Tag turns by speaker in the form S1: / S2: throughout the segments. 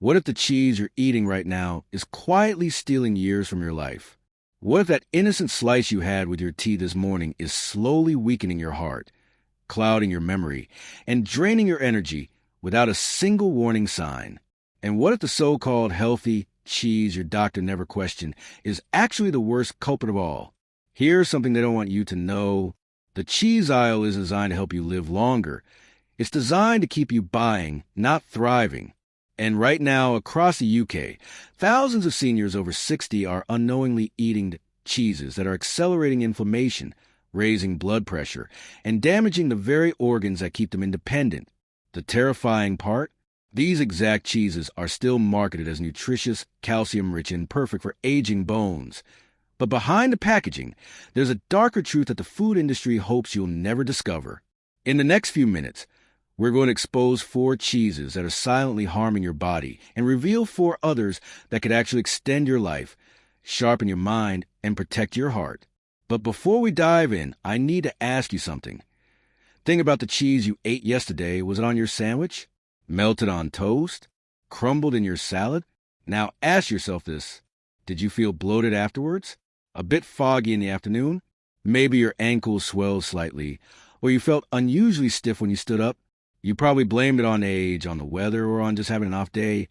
S1: What if the cheese you're eating right now is quietly stealing years from your life? What if that innocent slice you had with your tea this morning is slowly weakening your heart, clouding your memory, and draining your energy without a single warning sign? And what if the so-called healthy cheese your doctor never questioned is actually the worst culprit of all? Here's something they don't want you to know. The cheese aisle is designed to help you live longer. It's designed to keep you buying, not thriving. And right now, across the UK, thousands of seniors over 60 are unknowingly eating cheeses that are accelerating inflammation, raising blood pressure, and damaging the very organs that keep them independent. The terrifying part? These exact cheeses are still marketed as nutritious, calcium-rich, and perfect for aging bones. But behind the packaging, there's a darker truth that the food industry hopes you'll never discover. In the next few minutes, we're going to expose 4 cheeses that are silently harming your body and reveal 4 others that could actually extend your life, sharpen your mind, and protect your heart. But before we dive in, I need to ask you something. Think about the cheese you ate yesterday. Was it on your sandwich? Melted on toast? Crumbled in your salad? Now ask yourself this. Did you feel bloated afterwards? A bit foggy in the afternoon? Maybe your ankles swelled slightly, or you felt unusually stiff when you stood up? You probably blamed it on age, on the weather, or on just having an off day.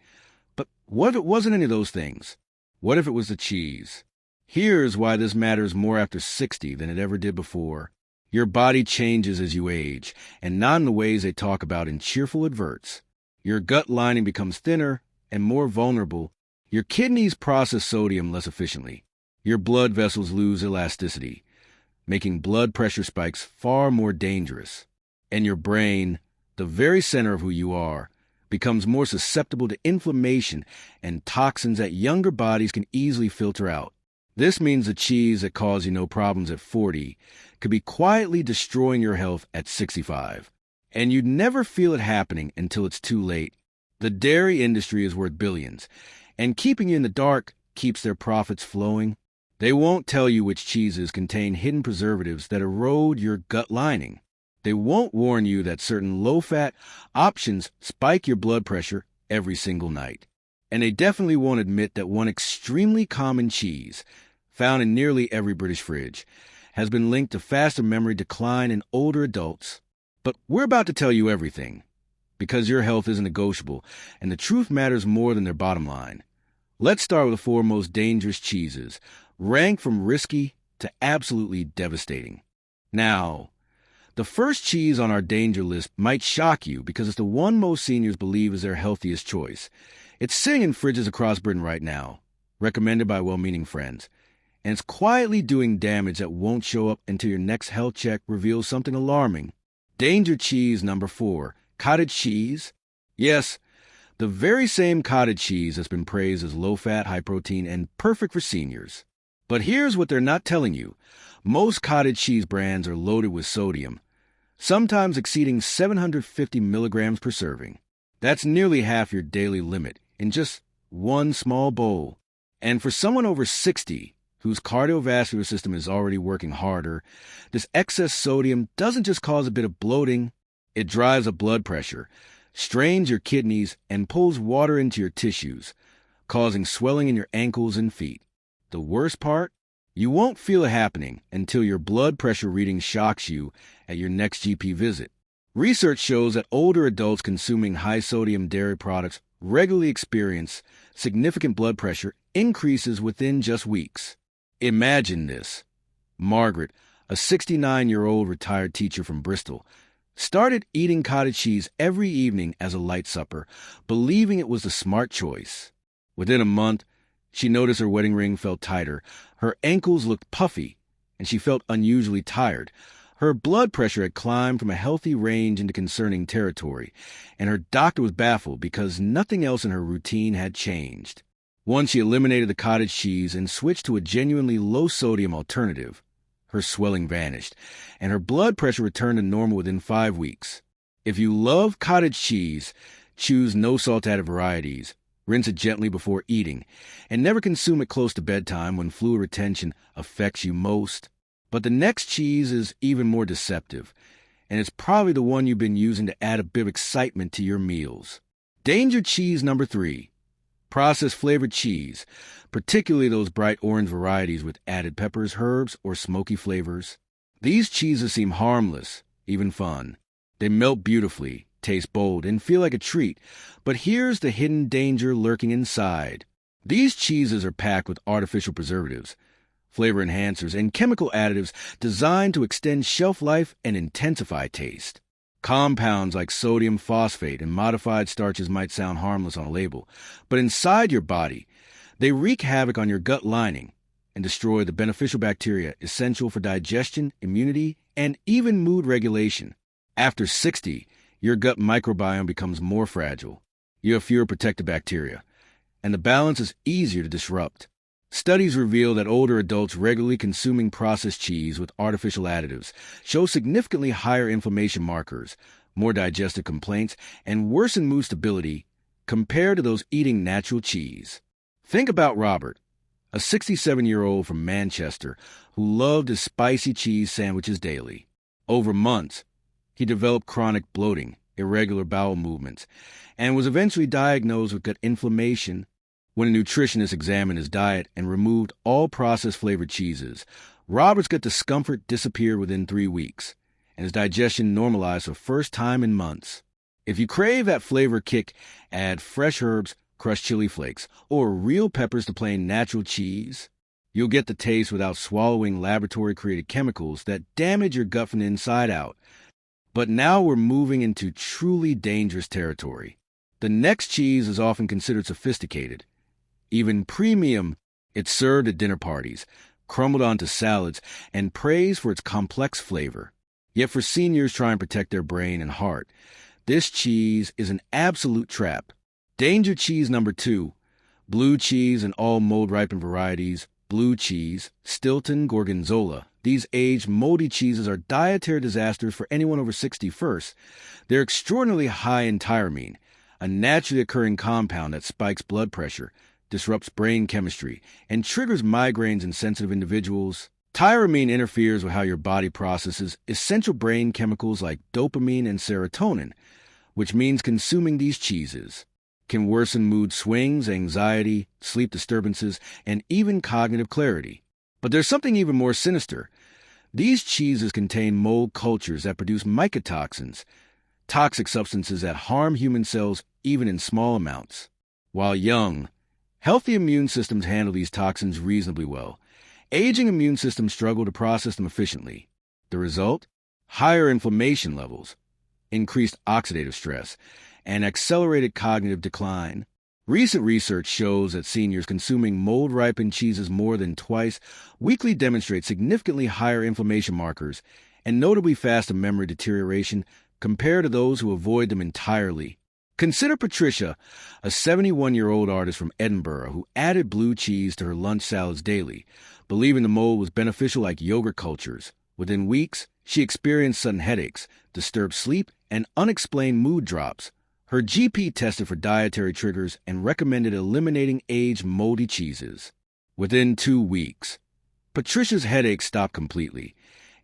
S1: But what if it wasn't any of those things? What if it was the cheese? Here's why this matters more after 60 than it ever did before. Your body changes as you age, and not in the ways they talk about in cheerful adverts. Your gut lining becomes thinner and more vulnerable. Your kidneys process sodium less efficiently. Your blood vessels lose elasticity, making blood pressure spikes far more dangerous. And your brain, the very center of who you are, becomes more susceptible to inflammation and toxins that younger bodies can easily filter out. This means the cheese that caused you no problems at 40 could be quietly destroying your health at 65. And you'd never feel it happening until it's too late. The dairy industry is worth billions, and keeping you in the dark keeps their profits flowing. They won't tell you which cheeses contain hidden preservatives that erode your gut lining. They won't warn you that certain low-fat options spike your blood pressure every single night. And they definitely won't admit that one extremely common cheese, found in nearly every British fridge, has been linked to faster memory decline in older adults. But we're about to tell you everything, because your health isn't negotiable, and the truth matters more than their bottom line. Let's start with the 4 most dangerous cheeses, ranked from risky to absolutely devastating. Now, the first cheese on our danger list might shock you because it's the one most seniors believe is their healthiest choice. It's sitting in fridges across Britain right now, recommended by well-meaning friends, and it's quietly doing damage that won't show up until your next health check reveals something alarming. Danger cheese number 4, cottage cheese. Yes, the very same cottage cheese that's been praised as low-fat, high-protein, and perfect for seniors. But here's what they're not telling you. Most cottage cheese brands are loaded with sodium, sometimes exceeding 750 milligrams per serving. That's nearly half your daily limit in just one small bowl. And for someone over 60, whose cardiovascular system is already working harder, this excess sodium doesn't just cause a bit of bloating, it drives up blood pressure, strains your kidneys, and pulls water into your tissues, causing swelling in your ankles and feet. The worst part? You won't feel it happening until your blood pressure reading shocks you at your next GP visit. Research shows that older adults consuming high-sodium dairy products regularly experience significant blood pressure increases within just weeks. Imagine this. Margaret, a 69-year-old retired teacher from Bristol, started eating cottage cheese every evening as a light supper, believing it was the smart choice. Within a month, she noticed her wedding ring felt tighter, her ankles looked puffy, and she felt unusually tired. Her blood pressure had climbed from a healthy range into concerning territory, and her doctor was baffled because nothing else in her routine had changed. Once she eliminated the cottage cheese and switched to a genuinely low-sodium alternative, her swelling vanished, and her blood pressure returned to normal within 5 weeks. If you love cottage cheese, choose no-salt added varieties. Rinse it gently before eating, and never consume it close to bedtime when fluid retention affects you most. But the next cheese is even more deceptive, and it's probably the one you've been using to add a bit of excitement to your meals. Danger cheese number 3, Processed flavored cheese, particularly those bright orange varieties with added peppers, herbs, or smoky flavors. These cheeses seem harmless, even fun. They melt beautifully, taste bold, and feel like a treat. But here's the hidden danger lurking inside. These cheeses are packed with artificial preservatives, flavor enhancers, and chemical additives designed to extend shelf life and intensify taste. Compounds like sodium phosphate and modified starches might sound harmless on a label, but inside your body, they wreak havoc on your gut lining and destroy the beneficial bacteria essential for digestion, immunity, and even mood regulation. After 60, your gut microbiome becomes more fragile. You have fewer protective bacteria, and the balance is easier to disrupt. Studies reveal that older adults regularly consuming processed cheese with artificial additives show significantly higher inflammation markers, more digestive complaints, and worsened mood stability compared to those eating natural cheese. Think about Robert, a 67-year-old from Manchester who loved his spicy cheese sandwiches daily. Over months, he developed chronic bloating, irregular bowel movements, and was eventually diagnosed with gut inflammation. When a nutritionist examined his diet and removed all processed flavored cheeses, Robert's gut discomfort disappeared within 3 weeks, and his digestion normalized for the first time in months. If you crave that flavor kick, add fresh herbs, crushed chili flakes, or real peppers to plain natural cheese. You'll get the taste without swallowing laboratory-created chemicals that damage your gut from the inside out. But now we're moving into truly dangerous territory. The next cheese is often considered sophisticated, even premium. It's served at dinner parties, crumbled onto salads, and praised for its complex flavor. Yet for seniors trying to protect their brain and heart, this cheese is an absolute trap. Danger cheese number 2, blue cheese and all mould-ripened varieties, blue cheese, Stilton, Gorgonzola. These aged, moldy cheeses are dietary disasters for anyone over 60 first. They're extraordinarily high in tyramine, a naturally occurring compound that spikes blood pressure, disrupts brain chemistry, and triggers migraines in sensitive individuals. Tyramine interferes with how your body processes essential brain chemicals like dopamine and serotonin, which means consuming these cheeses can worsen mood swings, anxiety, sleep disturbances, and even cognitive clarity. But there's something even more sinister. These cheeses contain mold cultures that produce mycotoxins, toxic substances that harm human cells even in small amounts. While young, healthy immune systems handle these toxins reasonably well. Aging immune systems struggle to process them efficiently. The result? Higher inflammation levels, increased oxidative stress, and accelerated cognitive decline. Recent research shows that seniors consuming mould-ripened cheeses more than twice weekly demonstrate significantly higher inflammation markers and notably faster memory deterioration compared to those who avoid them entirely. Consider Patricia, a 71-year-old artist from Edinburgh who added blue cheese to her lunch salads daily, believing the mold was beneficial like yogurt cultures. Within weeks, she experienced sudden headaches, disturbed sleep, and unexplained mood drops. Her GP tested for dietary triggers and recommended eliminating aged, moldy cheeses. Within 2 weeks, Patricia's headaches stopped completely,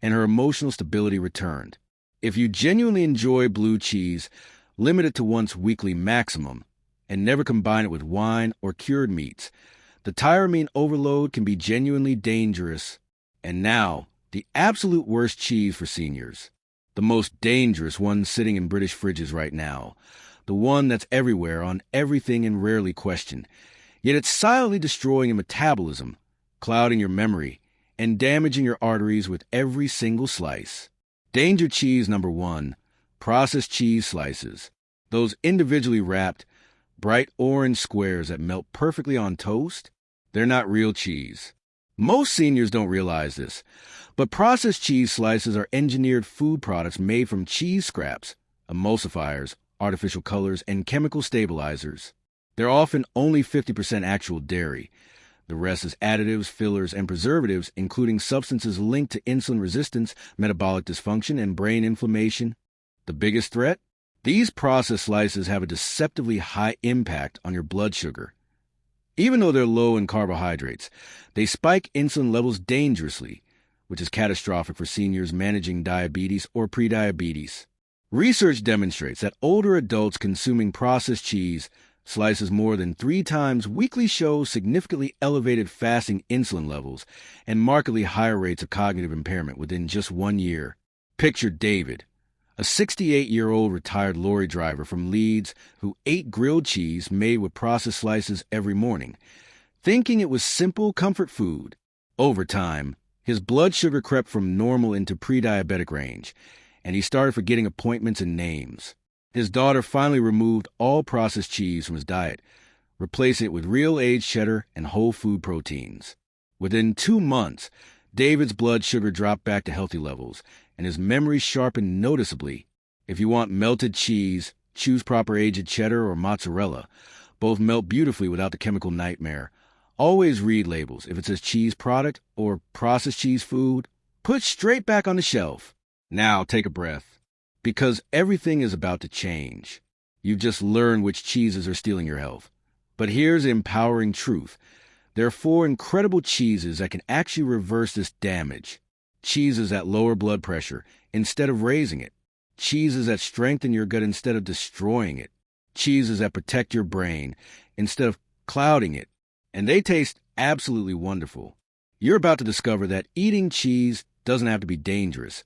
S1: and her emotional stability returned. If you genuinely enjoy blue cheese, limit it to once weekly maximum, and never combine it with wine or cured meats. The tyramine overload can be genuinely dangerous. And now, the absolute worst cheese for seniors. The most dangerous one sitting in British fridges right now. The one that's everywhere, on everything, and rarely questioned. Yet it's silently destroying your metabolism, clouding your memory, and damaging your arteries with every single slice. Danger cheese number 1. Processed cheese slices. Those individually wrapped, bright orange squares that melt perfectly on toast, they're not real cheese. Most seniors don't realize this, but processed cheese slices are engineered food products made from cheese scraps, emulsifiers, artificial colors, and chemical stabilizers. They're often only 50% actual dairy. The rest is additives, fillers, and preservatives, including substances linked to insulin resistance, metabolic dysfunction, and brain inflammation. The biggest threat? These processed slices have a deceptively high impact on your blood sugar. Even though they're low in carbohydrates, they spike insulin levels dangerously, which is catastrophic for seniors managing diabetes or prediabetes. Research demonstrates that older adults consuming processed cheese slices more than 3 times weekly show significantly elevated fasting insulin levels and markedly higher rates of cognitive impairment within just 1 year. Picture David, a 68-year-old retired lorry driver from Leeds who ate grilled cheese made with processed slices every morning, thinking it was simple comfort food. Over time, his blood sugar crept from normal into pre-diabetic range, and he started forgetting appointments and names. His daughter finally removed all processed cheese from his diet, replacing it with real aged cheddar and whole food proteins. Within 2 months, David's blood sugar dropped back to healthy levels, and his memory sharpened noticeably. If you want melted cheese, choose proper aged cheddar or mozzarella. Both melt beautifully without the chemical nightmare. Always read labels. If it says cheese product or processed cheese food, put straight back on the shelf. Now take a breath, because everything is about to change. You've just learned which cheeses are stealing your health. But here's the empowering truth. There are 4 incredible cheeses that can actually reverse this damage. Cheeses that lower blood pressure instead of raising it. Cheeses that strengthen your gut instead of destroying it. Cheeses that protect your brain instead of clouding it. And they taste absolutely wonderful. You're about to discover that eating cheese doesn't have to be dangerous.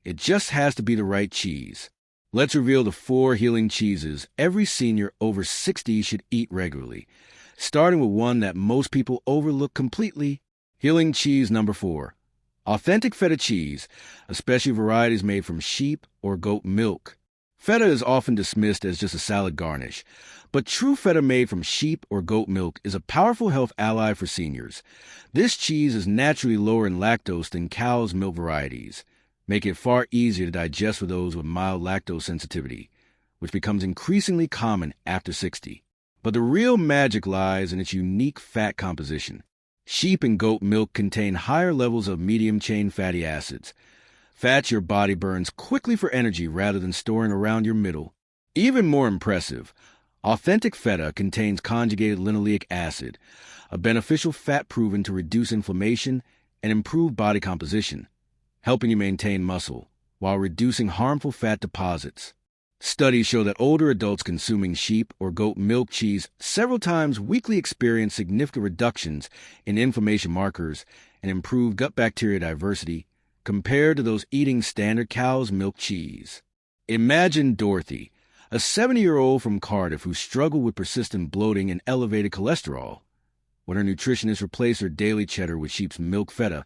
S1: It just has to be the right cheese. Let's reveal the 4 healing cheeses every senior over 60 should eat regularly, starting with one that most people overlook completely. Healing cheese number 4. Authentic feta cheese, especially varieties made from sheep or goat milk. Feta is often dismissed as just a salad garnish, but true feta made from sheep or goat milk is a powerful health ally for seniors. This cheese is naturally lower in lactose than cow's milk varieties, making it far easier to digest for those with mild lactose sensitivity, which becomes increasingly common after 60. But the real magic lies in its unique fat composition. Sheep and goat milk contain higher levels of medium-chain fatty acids, fats your body burns quickly for energy rather than storing around your middle. Even more impressive, authentic feta contains conjugated linoleic acid, a beneficial fat proven to reduce inflammation and improve body composition, helping you maintain muscle while reducing harmful fat deposits. Studies show that older adults consuming sheep or goat milk cheese several times weekly experience significant reductions in inflammation markers and improved gut bacteria diversity compared to those eating standard cow's milk cheese. Imagine Dorothy, a 70-year-old from Cardiff who struggled with persistent bloating and elevated cholesterol. When her nutritionist replaced her daily cheddar with sheep's milk feta,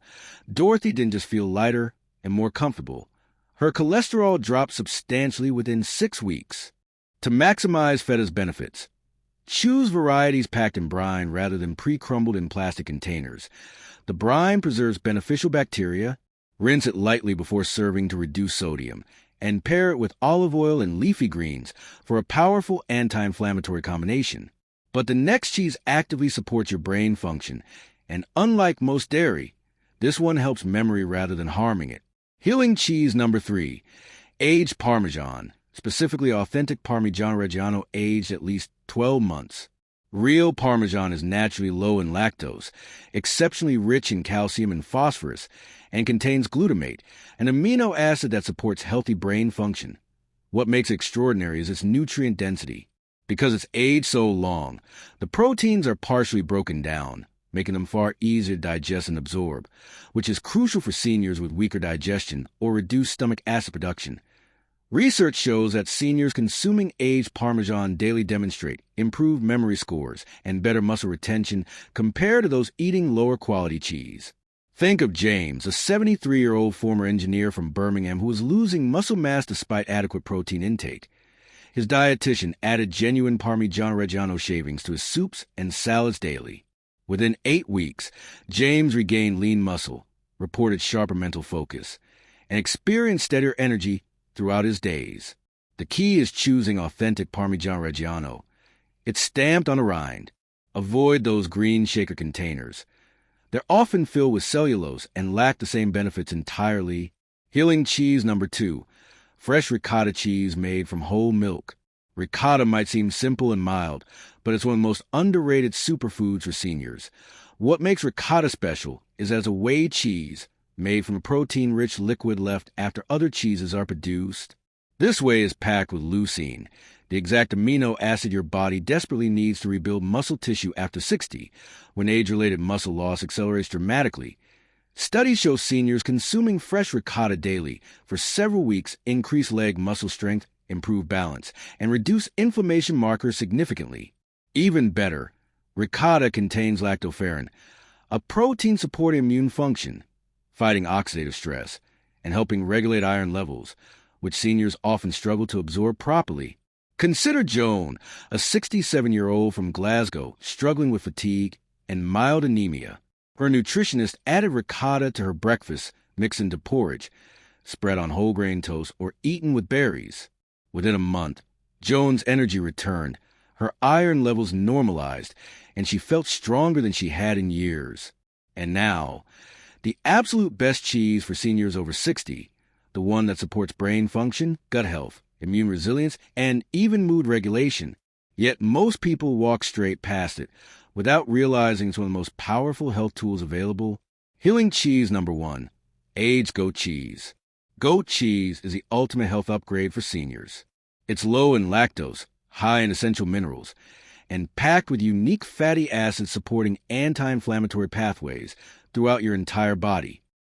S1: Dorothy didn't just feel lighter and more comfortable. Her cholesterol dropped substantially within 6 weeks. To maximize feta's benefits, choose varieties packed in brine rather than pre-crumbled in plastic containers. The brine preserves beneficial bacteria. Rinse it lightly before serving to reduce sodium, and pair it with olive oil and leafy greens for a powerful anti-inflammatory combination. But the next cheese actively supports your brain function, and unlike most dairy, this one helps memory rather than harming it. Healing cheese number 3, aged Parmesan, specifically authentic Parmigiano Reggiano aged at least 12 months. Real Parmesan is naturally low in lactose, exceptionally rich in calcium and phosphorus, and contains glutamate, an amino acid that supports healthy brain function. What makes it extraordinary is its nutrient density. Because it's aged so long, the proteins are partially broken down, making them far easier to digest and absorb, which is crucial for seniors with weaker digestion or reduced stomach acid production. Research shows that seniors consuming aged Parmesan daily demonstrate improved memory scores and better muscle retention compared to those eating lower-quality cheese. Think of James, a 73-year-old former engineer from Birmingham who was losing muscle mass despite adequate protein intake. His dietitian added genuine Parmigiano Reggiano shavings to his soups and salads daily. Within 8 weeks, James regained lean muscle, reported sharper mental focus, and experienced steadier energy throughout his days. The key is choosing authentic Parmigiano Reggiano. It's stamped on a rind. Avoid those green shaker containers. They're often filled with cellulose and lack the same benefits entirely. Healing cheese number 2, fresh ricotta cheese made from whole milk. Ricotta might seem simple and mild, but it's one of the most underrated superfoods for seniors. What makes ricotta special is as a whey cheese made from a protein-rich liquid left after other cheeses are produced. This whey is packed with leucine, the exact amino acid your body desperately needs to rebuild muscle tissue after 60, when age-related muscle loss accelerates dramatically. Studies show seniors consuming fresh ricotta daily for several weeks increase leg muscle strength, improve balance, and reduce inflammation markers significantly. Even better, ricotta contains lactoferrin, a protein supporting immune function, fighting oxidative stress, and helping regulate iron levels, which seniors often struggle to absorb properly. Consider Joan, a 67-year-old from Glasgow struggling with fatigue and mild anemia. Her nutritionist added ricotta to her breakfast, mixed into porridge, spread on whole grain toast, or eaten with berries. Within a month, Joan's energy returned, her iron levels normalized, and she felt stronger than she had in years. And now, the absolute best cheese for seniors over 60, the one that supports brain function, gut health, immune resilience, and even mood regulation. Yet most people walk straight past it, without realizing it's one of the most powerful health tools available. Healing cheese number 1, aged goat cheese. Goat cheese is the ultimate health upgrade for seniors. It's low in lactose, high in essential minerals, and packed with unique fatty acids supporting anti-inflammatory pathways throughout your entire body.